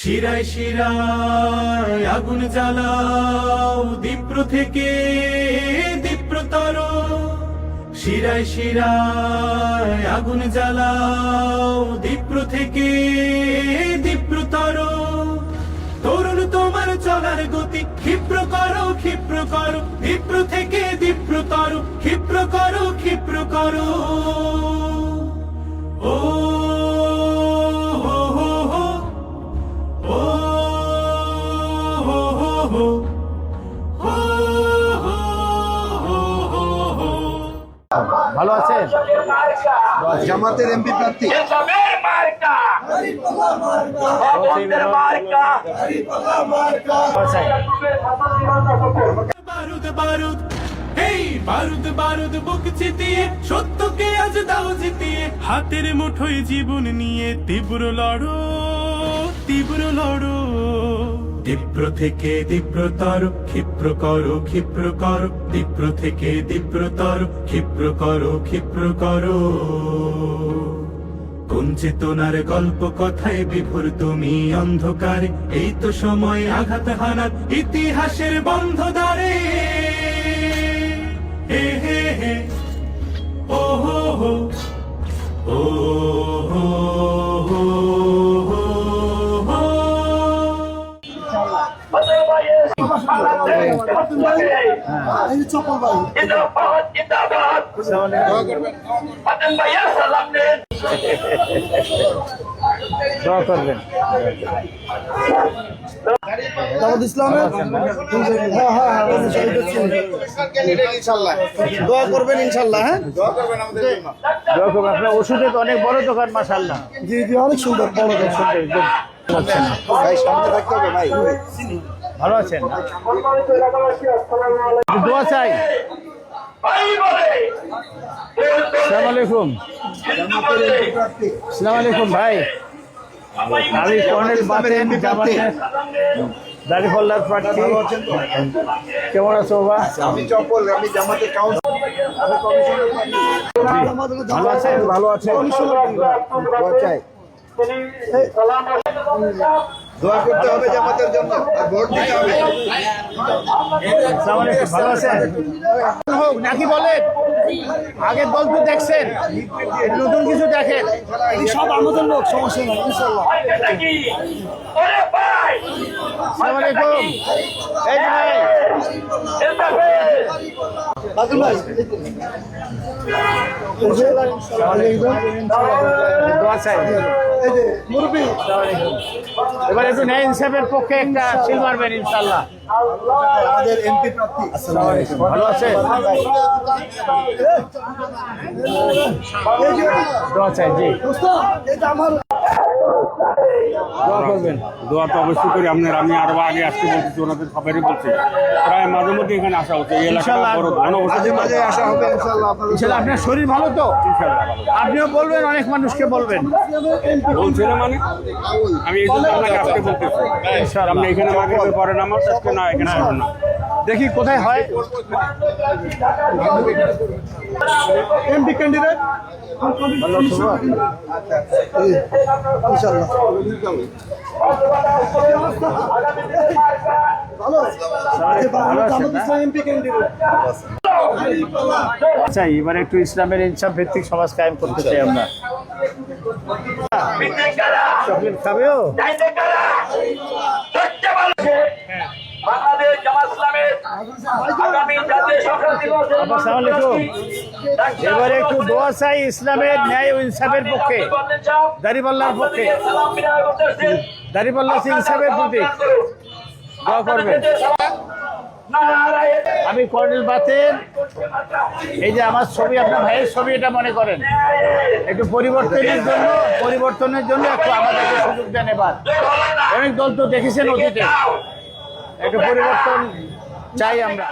শিরায় শিরায় আগুন জ্বালাও দীপ্র থেকে দীপ্রতর, শিরায় শিরায় আগুন জ্বালাও দীপ্র থেকে দীপ্রতর। তরুণ তোমার চলার গতি ক্ষিপ্র করো ক্ষিপ্র করো, দীপ্র থেকে দীপ্রতর ক্ষিপ্র করো ক্ষিপ্র করো। ও হো হো হো, ও হো হো হো, ও হো হো হো হো। ভালো আছেন? জামাতের এমপি প্রার্থী বারুদ বারুদ, এই বারুদ বারুদ বুক চিতিয়ে সত্যকে আজ দাও জিতিয়ে, হাতের মুঠোয় জীবন নিয়ে তীব্র লড়ো তীব্র লড়ো। দীপ্র থেকে দীপ্রতর ক্ষিপ্র করো ক্ষিপ্র করো, দীপ্র থেকে দীপ্রতর ক্ষিপ্র করো ক্ষিপ্র করো। কোন চেতনার গল্প কথায় বিভোর তুমি অন্ধকারে, এই তো সময় আঘাত হানার ইতিহাসের বন্ধ দ্বারে। হে হে হে, ও হো হো, ও হো হো হো হো। চপল ভাই দোয়া করবেন। দাউদ ইসলামের দোয়া করবেন ইনশাল্লাহ। হ্যাঁ দোয়া করবেন আপনার ওষুধের তো অনেক বড় দোকান মাশাআল্লাহ। জি জি অনেক সুন্দর বড় ভাই সামনে থাকতে হবে ভাই। ভালো আছেন? দোয়া চাই। আসসালামু আলাইকুম। আসসালামু আলাইকুম ভাই, আমি কর্নেল বাতেন জামাতের দাড়িপাল্লার প্রার্থী। কেমন আছো বাবা? আমি চপল, আমি জামাতের ভালো আছেন? ভালো আছে। দোয়া চাই, দোয়া করতে হবে জামাতের জন্য, আর ভোট দিতে হবে। আসসালামু আলাইকুম, ভালো আছেন? হোক নাকি বলেন, আগের দল তো দেখছেন, নতুন কিছু দেখেন। সব আমাদের লোক, সমস্যা নেই ইনশাল্লাহ। আসসালামু আলাইকুম। এই যে ভাই, বাদল ভাই দোয়া চাই। এই যে মুরব্বী, এবার একটু ন্যায় ইনসাফের পক্ষে একটা সিল মারবেন ইনশাল্লাহ। আমাদের এমপি প্রার্থী। ভালো আছে? দোয়া চাই জি, এটা আমার দোয়া করবেন। দোয়া তো অবশ্যই করি আপনার। আমি আরো আগে আসতে বলছি, ওনাদের সবারই বলছি প্রায় মাঝে মধ্যে এখানে আসা হচ্ছে। এই এলাকাটা বড় মাঝে মাঝে আসা হবে ইনশাল্লাহ। ইনশাল্লাহ। আপনার শরীর ভালো তো? আপনিও বলবেন, অনেক মানুষকে বলবেন। বলছিল মানে আমি এই জন্য আপনাকে আসতে বলতেছি। আপনি এখানে মাগরিবের পরে নামাজ আজকে না এখানে আসবেন না। দেখি কোথায় হয়। এমপি ক্যান্ডিডেট ইনশাল্লাহ। ভালো এমপি ক্যান্ডিডেট। আচ্ছা, এবার একটু ইসলামের ইনসাফ ভিত্তিক সমাজ কায়েম করতে চাই আমরা। চকলেট খাবেও? বাংলাদেশ জামাত ইসলামের আগামী জাতীয় সংসদ দিবসে আসসালামু আলাইকুম। এবারে একটু দোয়া চাই ইসলামের ন্যায় ও ইনসাফের পক্ষে, দাড়িপাল্লার পক্ষে, দাড়িপাল্লা ইনসাফের প্রতি দোয়া করবেন। আমি কর্নেল বাতেন, এই যে আমার ছবি, আপনার ভাইয়ের ছবি, এটা মনে করেন একটু পরিবর্তনের জন্য একটু আমাদেরকে সুযোগ দেন। এবার অনেক দল তো দেখেছেন অতীতে, একটু পরিবর্তন চাই আমরা।